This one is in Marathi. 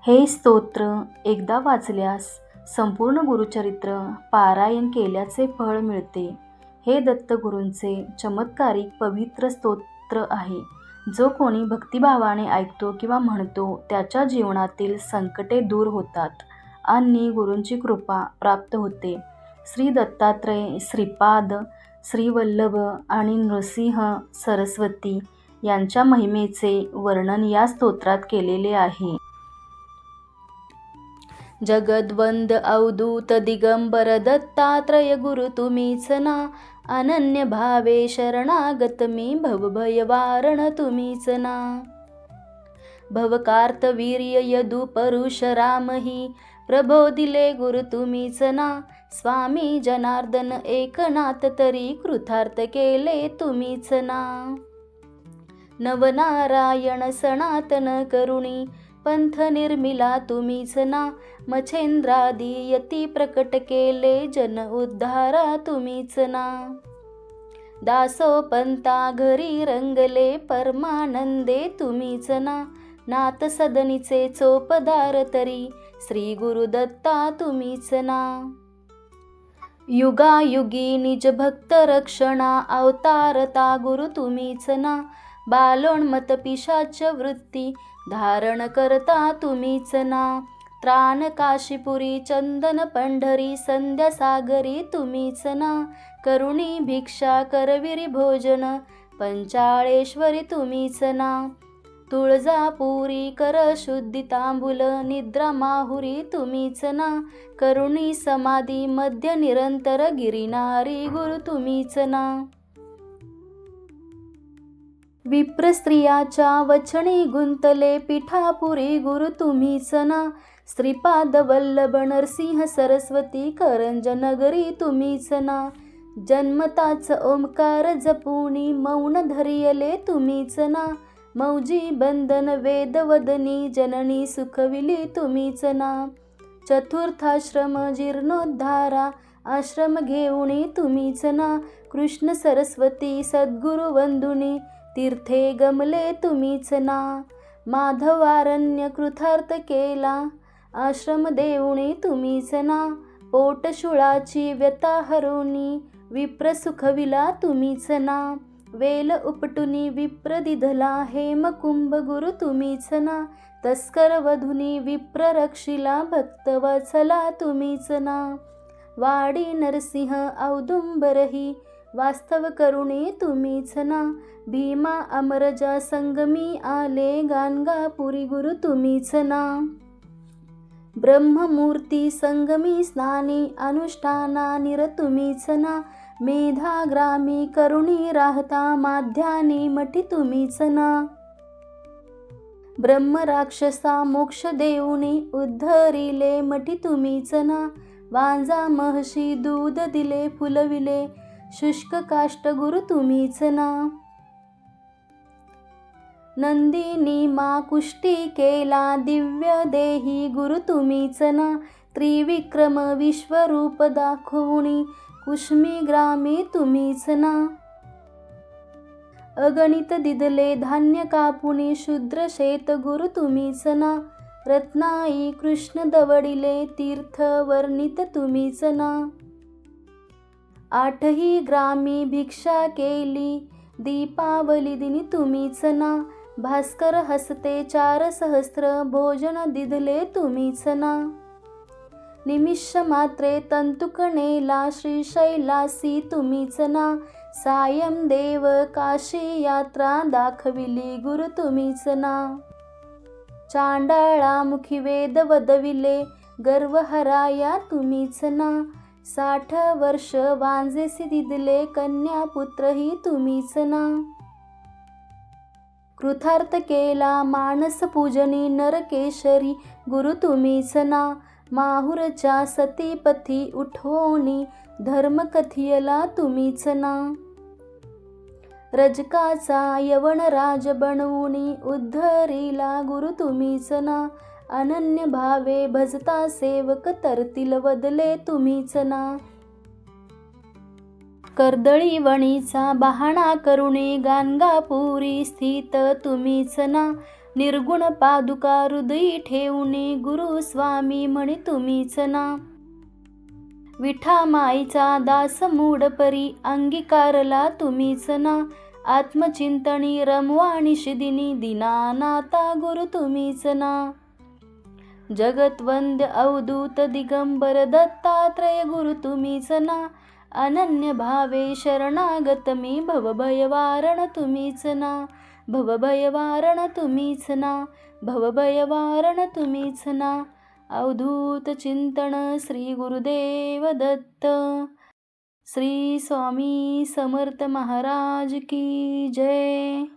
हे स्तोत्र एकदा वाचल्यास संपूर्ण गुरुचरित्र पारायण केल्याचे फळ मिळते. हे दत्तगुरूंचे चमत्कारिक पवित्र स्तोत्र आहे. जो कोणी भक्तिभावाने ऐकतो किंवा म्हणतो त्याच्या जीवनातील संकटे दूर होतात आणि गुरूंची कृपा प्राप्त होते. श्री दत्तात्रय, श्रीपाद, श्रीवल्लभ आणि नृसिंह सरस्वती यांच्या महिमेचे वर्णन या स्तोत्रात केलेले आहे. जगद्वंद अवधूत दिगंबर दत्तात्रय गुरु तुम्हीच ना. अनन्य भावे शरणागत मी भवभयवारण तुम्हीच ना. भवकार्तवीर्य यदु परशुरामहि प्रबोधिले गुरु तुम्हीच ना. स्वामी जनार्दन एकनाथ तरी कृतार्थ केले तुम्हीच ना. नवनारायण सनातन करुणी पंथ निर्मिला तुम्हीच ना. मच्छेंद्रादी यती प्रकट केले जन उद्धारा तुम्हीच ना. दासोपंता घरी रंगले परमानंदे तुम्हीच ना. नाथ सदनीचे चोपदार तरी श्री गुरुदत्ता तुम्हीच ना. युगायुगी निज भक्त रक्षणा अवतारता गुरु तुम्हीच ना. बालोन्मत पिशाच वृत्ती धारण करता तुम्हीच ना. त्राण काशीपुरी चंदन पंढरी संध्या सागरी तुम्हीच ना. करुणी भिक्षा करविरी भोजन पंचाळेश्वरी तुम्हीच ना. तुळजापुरी कर शुद्धी तांबूल निद्रा माहुरी तुम्हीच ना. करुणी समाधी मध्य निरंतर गिरिनारी गुरु तुम्हीच ना. विप्र स्त्रियाच्या वचनी गुंतले पिठापुरी गुरु तुम्हीच ना. श्रीपाद वल्लभ नरसिंह सरस्वती करंज नगरी तुम्हीच ना. जन्मताच ओंकार जपुनी मौन धरियले तुम्हीच ना. मौजी बंधन वेदवदनी जननी सुखविली तुम्हीच ना. चतुर्थाश्रम जीर्णोद्धारा आश्रम घेऊनी तुम्हीच ना. कृष्ण सरस्वती सद्गुरु वंदुनी तीर्थे गमले तुम्हीच ना. माधवारण्य कृतार्थ केला आश्रम देऊनी तुम्हीच ना. पोटशुळाची व्यथा हरुनी विप्र सुखविला तुम्हीच ना. वेल उपटुनी विप्र दिधला हेमकुंभ गुरु तुम्हीच ना. तस्कर वधुनी विप्र रक्षिला भक्तवत्सला तुम्हीच ना. वाडी नरसिंह औदुंबरही वास्तव करुणी तुम्हीच ना. भीमा अमरजा संगमी आले गाणगापुरी गुरु तुम्हीच ना. ब्रह्ममूर्ती संगमी स्नानी अनुष्ठाना निर तुम्हीच ना. मेधाग्रामी करुणी राहता माध्यानी मठी तुम्हीच ना. ब्रह्म राक्षसा मोक्ष देऊनी उद्धरिले मठी तुम्हीच ना. वांजा महर्षी दूध दिले फुलविले शुष्क काष्ट गुरु तुम्हीच ना. नंदिनी मा कुष्टी केला दिव्य देही गुरु तुम्हीच ना. त्रिविक्रम विश्वरूप दाखवुनी कुष्मी ग्रामी तुम्हीच ना. अगणित दिदले धान्य कापुनी शूद्र शेत गुरु तुम्हीच ना. रत्नाई कृष्ण दवडिले तीर्थ वर्णित तुम्हीच ना. आठही ग्रामी भिक्षा केली दीपावली दिनी तुम्हीच ना. भास्कर हसते 4 सहस्त्र भोजन दिधले तुम्हीच ना. निमिष मात्रे तंतुक नेला श्रीशैलासी तुम्हीच ना. सायं देव काशी यात्रा दाखविली गुरु तुम्हीच ना. चांडाळा मुखी वेद वदविले गर्वहराया तुम्हीच ना. 60 वर्ष वांजेसी दिदले कन्या पुत्रही तुम्हीच ना. कृतार्थ केला मानस पूजनी नरकेशरी गुरु तुम्हीच ना. माहुरच्या सतीपथी उठवणी धर्म कथियला तुम्हीच ना. रजकाचा यवन राज बनवुनी उद्धरिला गुरु तुम्हीच ना. अनन्य भावे भजता सेवक तरतील वदले तुम्हीच ना. कर्दळी वणीचा बहाणा करुणी गाणगापुरी स्थित तुम्हीच ना. निर्गुण पादुका हृदयी ठेवणे गुरु स्वामी म्हणे तुम्हीच ना. विठा माईचा दास मूड परी अंगीकारला तुम्हीच ना. आत्मचिंतनी रमवा निशिदिनी दीनानाथा गुरु तुम्हीच ना. जगतवंद्य अवधूत दिगंबर दत्तात्रय गुरु तुम्हीच ना. अनन्य भावे शरणागत मी भवभयवारण तुम्हीच ना. भवभयवारण तुम्हीच ना. भवभयवारण तुम्हीच ना. अवधूत चिंतन श्री गुरुदेव दत्त. श्री स्वामी समर्थ महाराज की जय.